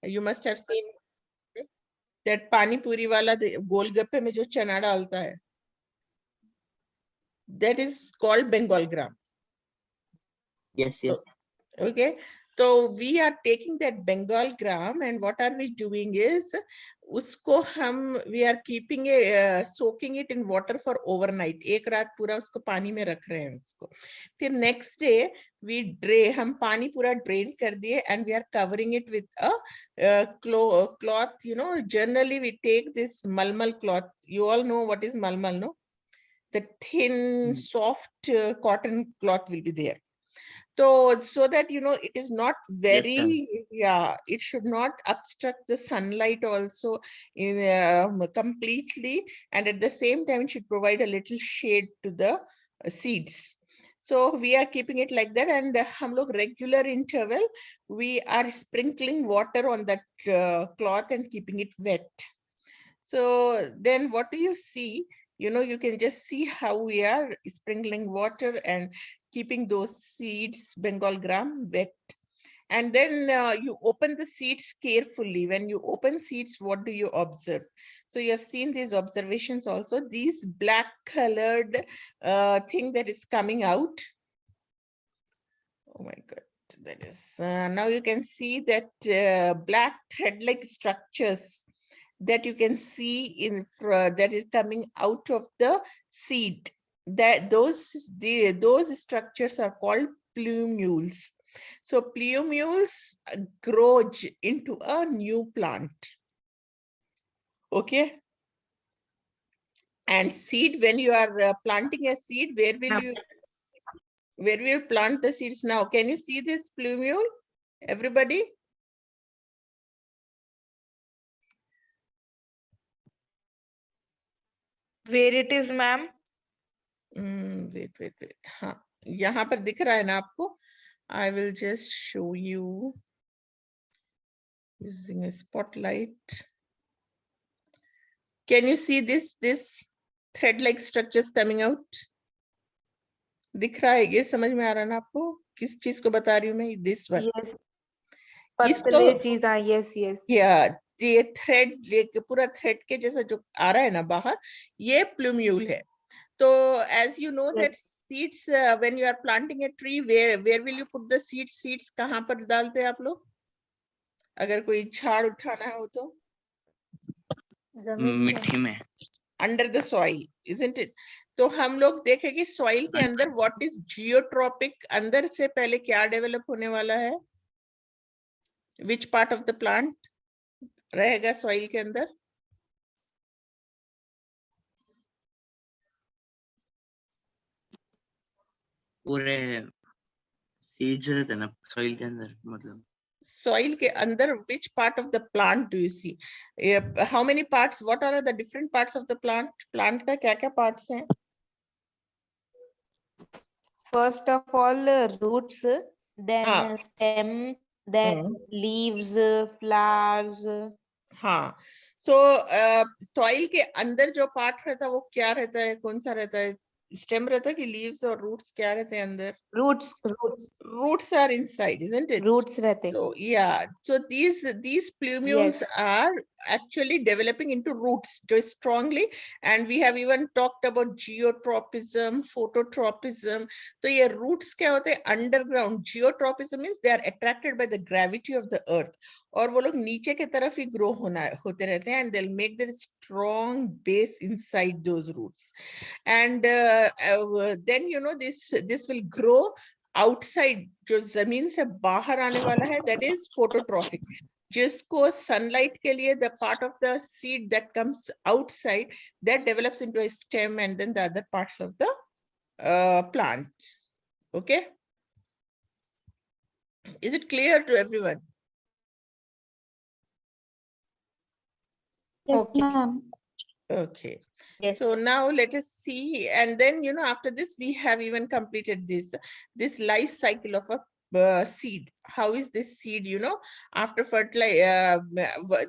You must have seen that pani puri wala golgappe mein jo chana dalta hai. That is called Bengal gram. Yes, yes. Okay, so we are taking that Bengal gram and what are we doing is usko we are keeping soaking it in water for overnight. एक रात पूरा उसको पानी में रख रहे हैं उसको. फिर next day हम पानी पूरा drain कर दिए and we are covering it with a cloth. You know, generally we take this malmal cloth. You all know what is malmal, no? The thin, soft cotton cloth will be there. So that, you know, it is not very, Yes, it should not obstruct the sunlight also in completely, and at the same time it should provide a little shade to the seeds. So we are keeping it like that, and hum log regular interval we are sprinkling water on that cloth and keeping it wet. So then what do you see? You know, you can just see how we are sprinkling water and keeping those seeds, Bengal gram, wet. And then you open the seeds carefully. When you open seeds, what do you observe? So you have seen these observations also. These black colored thing that is coming out. Oh my God, that is, now you can see that black thread-like structures that you can see in that is coming out of the seed. That those structures are called plumules. So plumules grow into a new plant. Okay. And seed, when you are planting a seed, where will you plant the seeds now? Can you see this plumule, everybody? Where it is, ma'am? Wait. हाँ, यहाँ पर दिख रहा है ना आपको? I will just show you using a spotlight. Can you see this thread-like structures coming out? दिख रहा है? ये समझ में आ रहा है ना आपको? किस चीज को बता रही हूँ मैं? This one. Yes. पतले चीज, हाँ, yes, yes. Yeah, ये thread, ये पूरा thread के जैसा जो आ रहा है ना बाहर, ये plumule है. So as you know that seeds, when you are planting a tree, where will you put the seeds? Seeds कहाँ पर डालते हैं आप लोग? अगर कोई झाड़ उठाना हो तो? मिट्टी में. Under the soil, isn't it? तो हम लोग देखें कि soil के अंदर what is geotropic, अंदर से पहले क्या develop होने वाला है? Which part of the plant रहेगा soil के अंदर? पूरे सीड्स रहते हैं ना soil के अंदर, मतलब soil के अंदर, which part of the plant do you see? How many parts? What are the different parts of the plant? Plant का क्या-क्या parts हैं? First of all, roots, then stem, then leaves, flowers. हाँ. So soil के अंदर जो part रहता है वो क्या रहता है? कौन सा रहता है? Stem रहता है कि leaves और roots क्या रहते हैं अंदर? Roots are inside, isn't it? Roots रहते. So yeah, so these plumules are actually developing into roots just strongly, and we have even talked about geotropism, phototropism. So ये roots क्या होते हैं? Underground. Geotropism means they are attracted by the gravity of the earth, और वो लोग नीचे के तरफ ही grow होते रहते हैं, and they'll make their strong base inside those roots, and then you know this will grow outside. जो जमीन से बाहर आने वाला है, that is phototrophic. जिसको sunlight के लिए, the part of the seed that comes outside, that develops into a stem, and then the other parts of the plant. Okay, is it clear to everyone? Yes, ma'am. Okay. Yes. So now let us see, and then you know after this we have even completed this life cycle of a seed. How is this seed, you know, after fertilize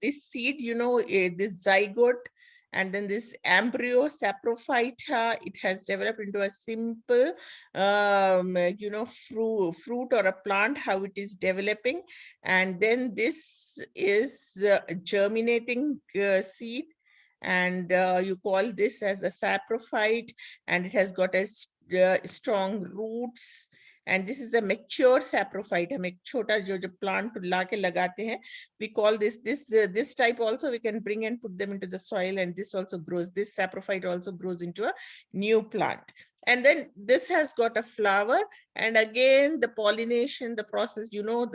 this seed, you know, this zygote And then this embryo saprophyta, it has developed into a simple, fruit or a plant, how it is developing. And then this is germinating seed, and you call this as a saprophyte, and it has got a strong roots. And this is a mature saprophyte. हम एक छोटा जो plant ला के लगाते हैं, we call this type also we can bring and put them into the soil, and this also grows. This saprophyte also grows into a new plant. And then this has got a flower, and again the pollination, the process,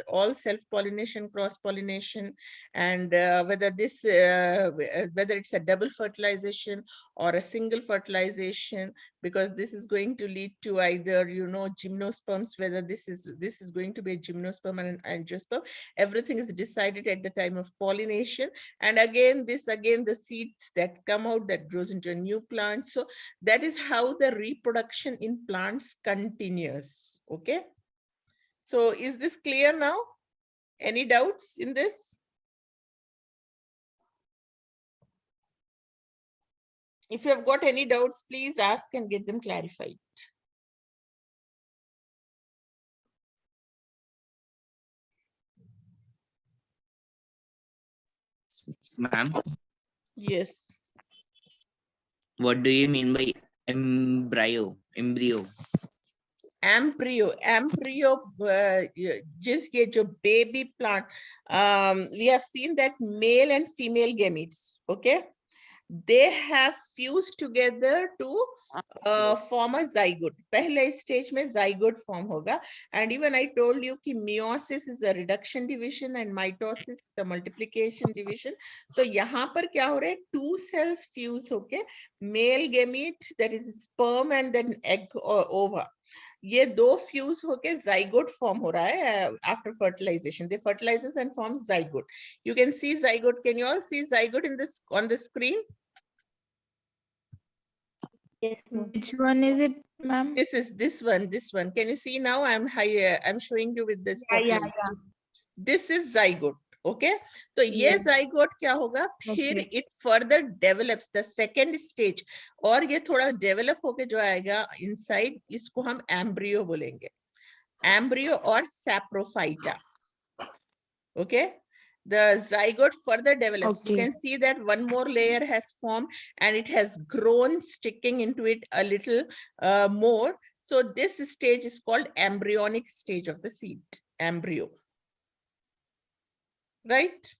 all self-pollination, cross-pollination, and whether it's a double fertilization or a single fertilization, because this is going to lead to either gymnosperms, whether this is going to be a gymnosperm and an angiosperm. Everything is decided at the time of pollination. And again the seeds that come out, that grows into a new plant. So that is how the reproduction in plants continues. Okay, so is this clear now? Any doubts in this? If you have got any doubts, please ask and get them clarified. Ma'am, Yes. what do you mean by embryo? Embryo. Just ye jo baby plant, we have seen that male and female gametes, okay, they have fused together to form a zygote. पहले stage में zygote form होगा. And even I told you कि meiosis is a reduction division and mitosis is a multiplication division. तो यहाँ पर क्या हो रहा है? Two cells fuse होके male gamete, that is sperm and then egg or ova. ये दो फ्यूज होके जाइगोट फॉर्म हो रहा है after fertilization. They fertilizes and forms zygote. You can see zygote. Can you all see zygote in this on the screen? Yes, ma'am. Which one is it, ma'am? This is this one. Can you see now? I'm showing you with this. Yeah. This is zygote. Okay, तो ये Yes. zygote क्या होगा? फिर Okay. it further develops the second stage, और ये थोड़ा develop होके जो आएगा inside, इसको हम embryo बोलेंगे. Embryo or saprophyta. Okay, the zygote further develops. You Okay. can see that one more layer has formed and it has grown, sticking into it a little more. So this stage is called embryonic stage of the seed, embryo. Right?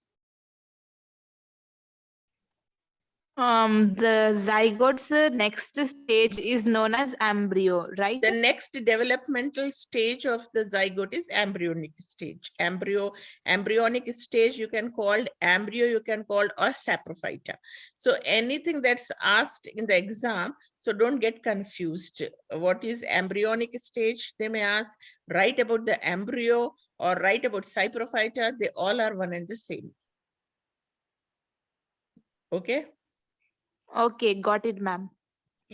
The zygote's next stage is known as embryo, right? The next developmental stage of the zygote is embryonic stage. Embryonic stage you can call embryo, you can call or saprophyta. So anything that's asked in the exam, so don't get confused. What is embryonic stage? They may ask, write about the embryo or write about saprophyta. They all are one and the same. Okay. Okay, got it, ma'am.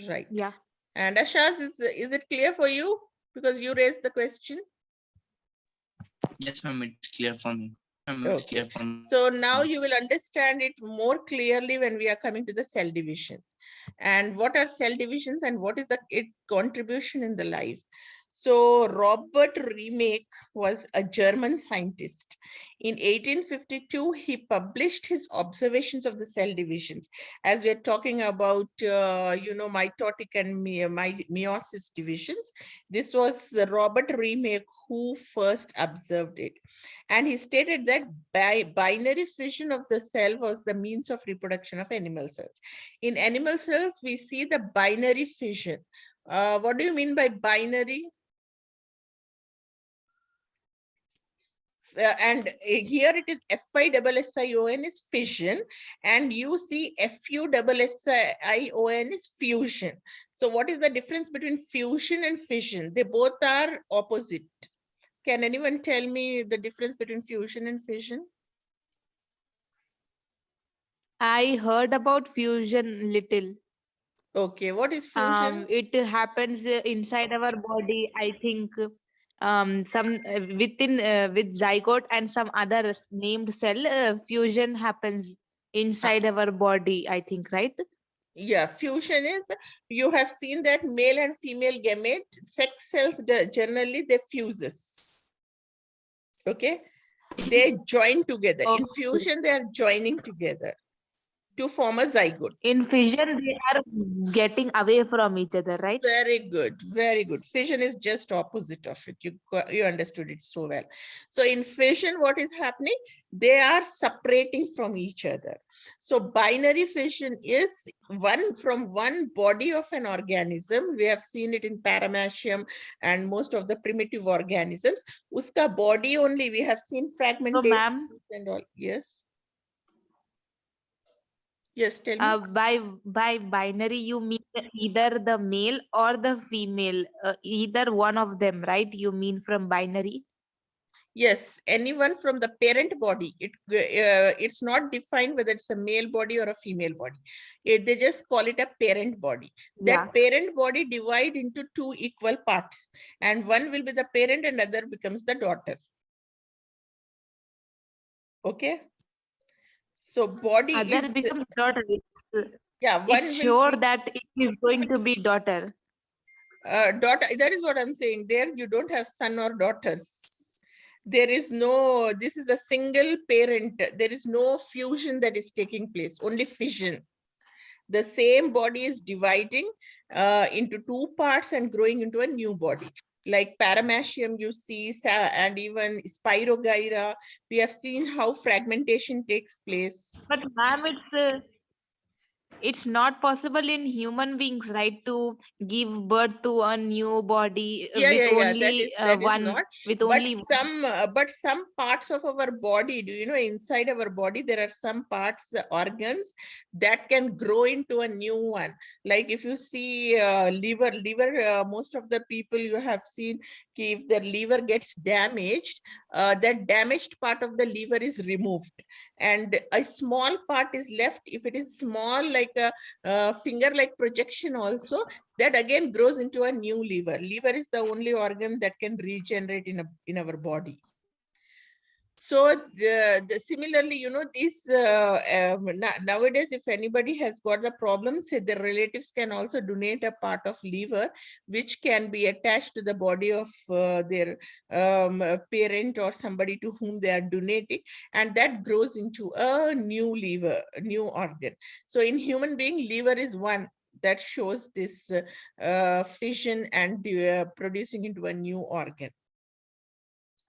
Right. Yeah. And Ashaz, is it clear for you? Because you raised the question. Yes, ma'am, it's clear for me. Okay. So now you will understand it more clearly when we are coming to the cell division. And what are cell divisions and what is its contribution in the life? So Robert Remak was a German scientist. In 1852, he published his observations of the cell divisions. As we're talking about, mitotic and meiosis divisions, this was Robert Remak who first observed it. And he stated that binary fission of the cell was the means of reproduction of animal cells. In animal cells, we see the binary fission. What do you mean by binary? And here it is FISSION is fission, and you see FUSSION is fusion. So what is the difference between fusion and fission? They both are opposite. Can anyone tell me the difference between fusion and fission? I heard about fusion little. Okay, what is fusion? It happens inside our body, I think. Some with zygote and some other named cell fusion happens inside our body, I think, right? Yeah, fusion is, you have seen that male and female gamete, sex cells generally they fuses. Okay, they join together. In Okay. fusion, they are joining together to form a zygote. In fission, they are getting away from each other, right? Very good, very good. Fission is just opposite of it. You understood it so well. So in fission, what is happening? They are separating from each other. So binary fission is one from one body of an organism. We have seen it in Paramecium and most of the primitive organisms. Uska body only we have seen So, fragmentation ma'am, and all. Yes. Yes, tell me. by binary, you mean either the male or the female, either one of them, right? You mean from binary? Yes, anyone from the parent body. It's not defined whether it's a male body or a female body. They just call it a parent body. Yeah. That parent body divide into two equal parts, and one will be the parent and other becomes the daughter. Okay. So body Other is, becomes daughter. yeah, one It's will sure be that it is going to be daughter. daughter. That is what I'm saying. There you don't have son or daughters. There is no, this is a single parent. There is no fusion that is taking place, only fission. The same body is dividing into two parts and growing into a new body. Like Paramecium, you see, and even Spirogyra, we have seen how fragmentation takes place. But ma'am, it's not possible in human beings, right, to give birth to a new body with only That is one, not. with But only one. some parts of our body, do you know, inside our body there are some parts, organs that can grow into a new one. Like if you see liver, most of the people you have seen, if their liver gets damaged, that damaged part of the liver is removed and a small part is left. If it is small, like a finger like projection also, that again grows into a new liver. Liver is the only organ that can regenerate in our body. So similarly, you know, these nowadays, if anybody has got the problem, say their relatives can also donate a part of liver, which can be attached to the body of their parent or somebody to whom they are donating, and that grows into a new liver, a new organ. So in human being, liver is one that shows this fission and producing into a new organ.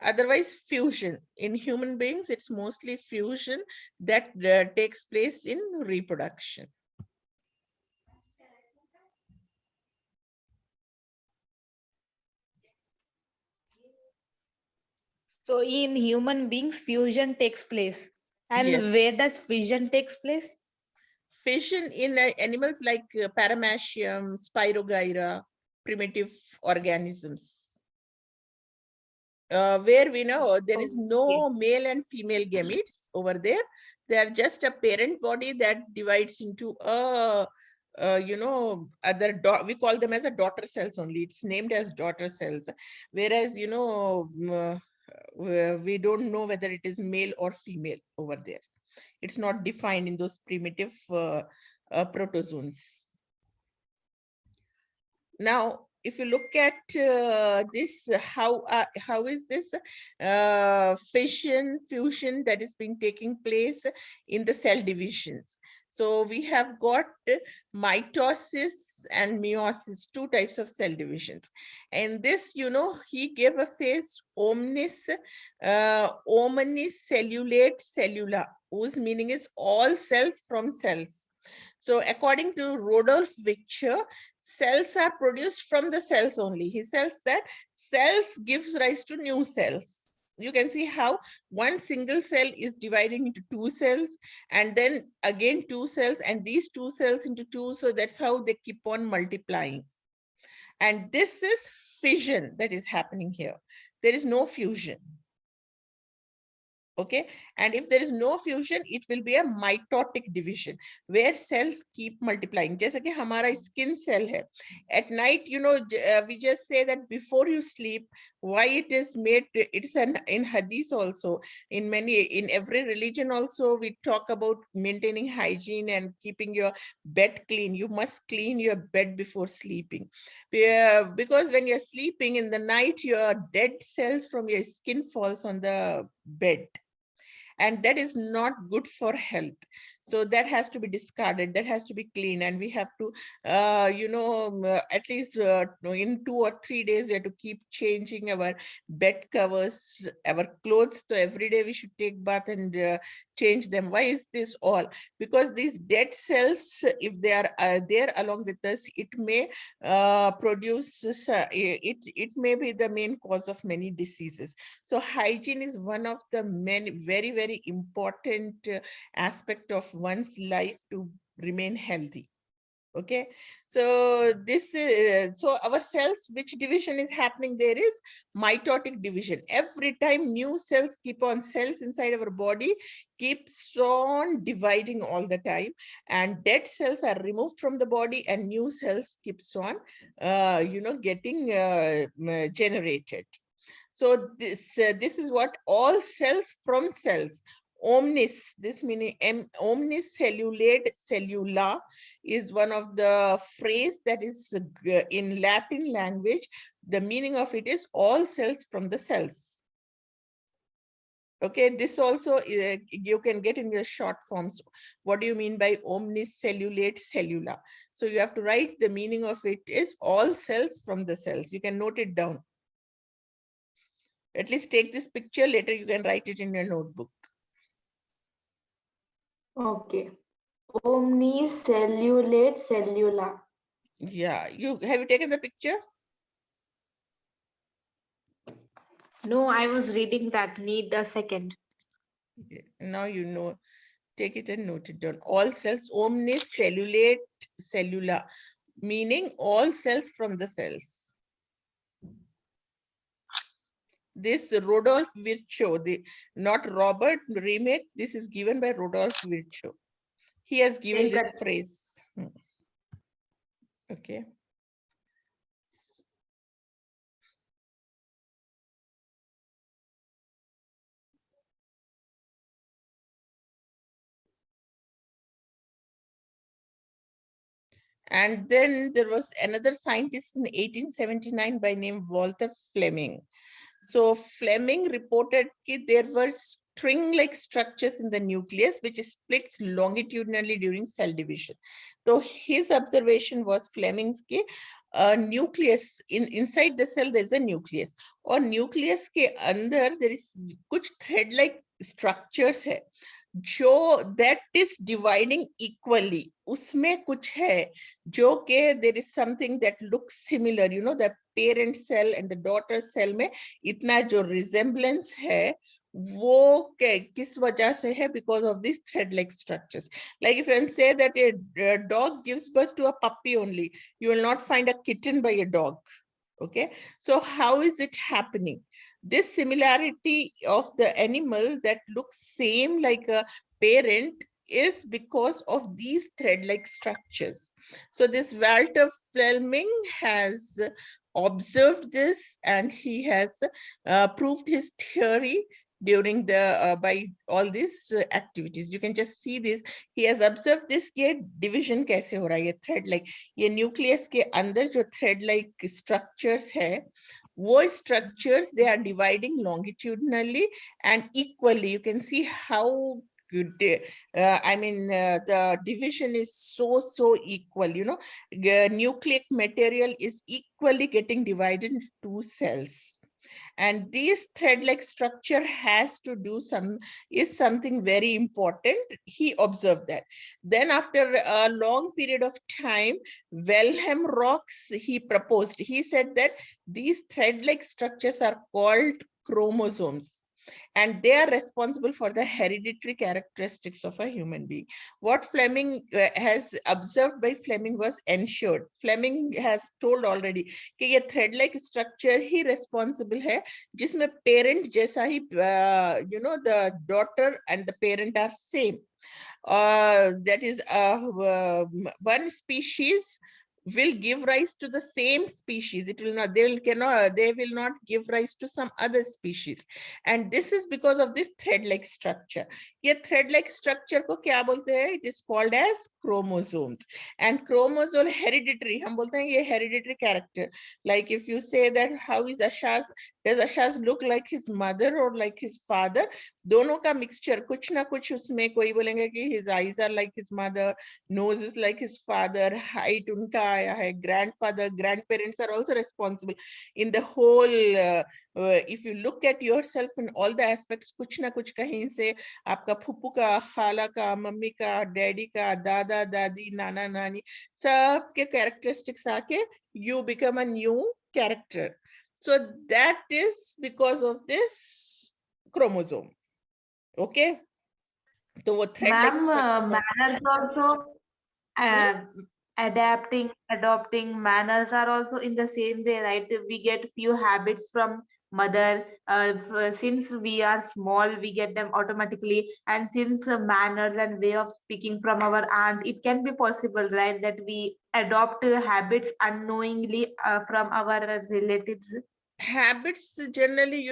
Otherwise, fusion. In human beings, it's mostly fusion that takes place in reproduction. So in human beings, fusion takes place. And Yes. where does fission takes place? Fission in animals like Paramecium, Spirogyra, primitive organisms. Where we know there is no male and female gametes over there. They are just a parent body that divides into a, you know, other, we call them as a daughter cells only. It's named as daughter cells. Whereas, you know, we don't know whether it is male or female over there. It's not defined in those primitive protozoans. Now, if you look at this, how is this fission, fusion that is being taking place in the cell divisions? So we have got mitosis and meiosis, two types of cell divisions. And this, you know, he gave a phrase, omnis cellulate cellula, whose meaning is all cells from cells. So according to Rodolph Victor, cells are produced from the cells only. He says that cells gives rise to new cells. You can see how one single cell is dividing into two cells and then again two cells and these two cells into two. So that's how they keep on multiplying. And this is fission that is happening here. There is no fusion. Okay, and if there is no fusion, it will be a mitotic division where cells keep multiplying. जैसे कि हमारा skin cell है. At night, you know, we just say that before you sleep, why it is made, it's in hadith also, in every religion also, we talk about maintaining hygiene and keeping your bed clean. You must clean your bed before sleeping. Because when you're sleeping in the night, your dead cells from your skin falls on the bed, and that is not good for health. So that has to be discarded, that has to be clean, and we have to at least in 2 or 3 days we have to keep changing our bed covers, our clothes. So every day we should take bath and change them. Why is this all? Because these dead cells, if they are there along with us, it may produce it may be the main cause of many diseases. So hygiene is one of the many very, very important aspect of one's life to remain healthy. Okay, so this is so our cells, which division is happening? There is mitotic division. Every time new cells cells inside our body keeps on dividing all the time, and dead cells are removed from the body and new cells keeps on getting generated. So this is what all cells from cells. Omnis, this meaning omnis cellulate cellula is one of the phrase that is in Latin language. The meaning of it is all cells from the cells. Okay, this also you can get in your short forms. What do you mean by omnis cellulate cellula? So you have to write the meaning of it is all cells from the cells. You can note it down. At least take this picture, later you can write it in your notebook. Okay. Omnicellulate cellula. Yeah, have you taken the picture? No, I was reading that. Need a second. Now you know. Take it and note it down. All cells, omnis cellulate cellula, meaning all cells from the cells. This Rodolphe Virchow, not Robert Remake, this is given by Rodolphe Virchow. He has given this phrase. Okay. And then there was another scientist in 1879 by name Walter Fleming. So Fleming reported that there were string-like structures in the nucleus which splits longitudinally during cell division. So his observation was Fleming's nucleus inside the cell there is a nucleus, और nucleus के अंदर there is कुछ thread-like structures है जो that is dividing equally. उसमें कुछ है जो के there is something that looks similar, you know, the parent cell and the daughter cell में इतना जो resemblance है वो किस वजह से है? Because of these thread-like structures. Like if you say that a dog gives birth to a puppy only, you will not find a kitten by a dog. Okay, so how is it happening? This similarity of the animal that looks same like a parent is because of these thread-like structures. So this Walter Fleming has observed this and he has proved his theory during the by all these activities. You can just see this. He has observed this के division कैसे हो रहा है, ये thread like ये nucleus के अंदर जो thread like structures है वो structures they are dividing longitudinally and equally. You can see how good the division is so equal, you know. The nucleic material is equally getting divided into 2 cells. And this thread-like structure has to do something very important. He observed that. Then after a long period of time, Wilhelm Rox, he proposed, he said that these thread-like structures are called chromosomes. and they are responsible for the hereditary characteristics of a human being. What Fleming has observed by Fleming was ensured. Fleming has told already कि ये thread-like structure ही responsible है, जिसमें parent जैसा ही the daughter and the parent are same. That is one species will give rise to the same species. It will not, they will not give rise to some other species. And this is because of this thread-like structure. ये thread-like structure को क्या बोलते हैं? It is called as chromosomes. And chromosomal hereditary, हम बोलते हैं ये hereditary character. Like if you say that how is Ashaz, does Ashaz look like his mother or like his father? दोनों का mixture, कुछ ना कुछ उसमें, कोई बोलेंगे कि his eyes are like his mother, nose is like his father, height उनका आया है, grandfather, grandparents are also responsible in the whole. If you look at yourself in all the aspects, कुछ ना कुछ कहीं से आपका फुप्पू का, खाला का, मम्मी का, डैडी का, दादा दादी, नाना नानी, सबके characteristics आके you become a new character. So that is because of this chromosome. Okay, तो वो thread-like Ma'am, structure. manners also adopting manners are also in the same way, right? We get few habits from mother. Since we are small, we get them automatically, and since manners and way of speaking from our aunt, it can be possible, right, that we adopt habits unknowingly from our relatives. Habits generally,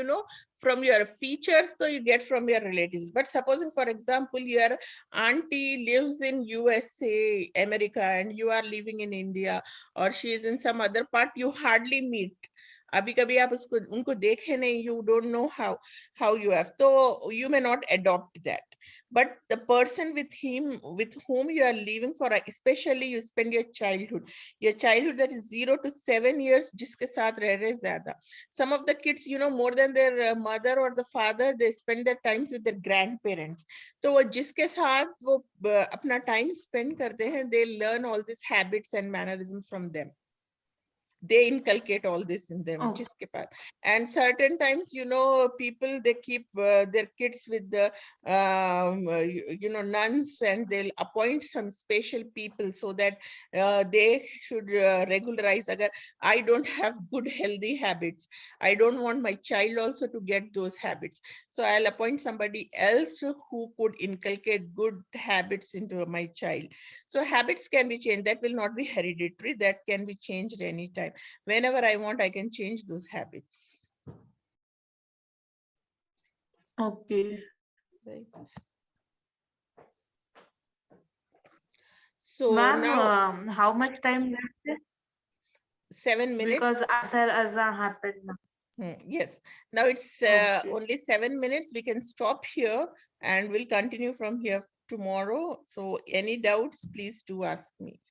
from your features, so you get from your relatives. But supposing, for example, your auntie lives in USA, America, and you are living in India, or she is in some other part, you hardly meet. अभी कभी आप उसको उनको देखे नहीं, you don't know how you have, so you may not adopt that. But the person with whom you are living for, especially you spend your childhood that is 0 to 7 years, जिसके साथ रह रहे ज़्यादा. Some of the kids, more than their mother or the father, they spend their times with their grandparents. तो वो जिसके साथ वो अपना time spend करते हैं, they learn all these habits and mannerisms from them. They inculcate all this in them. जिसके पास. And certain times, people, they keep their kids with the nuns, and they'll appoint some special people so that they should regularize. Agar I don't have good healthy habits, I don't want my child also to get those habits, so I'll appoint somebody else who could inculcate good habits into my child. So habits can be changed. That will not be hereditary. That can be changed anytime. Whenever I want, I can change those habits. Okay. Right. So Ma'am, now how much time left? 7 minutes. Because Asar Azan happened now. Yes. Now it's Okay. only 7 minutes. We can stop here and we'll continue from here tomorrow. So any doubts, please do ask me.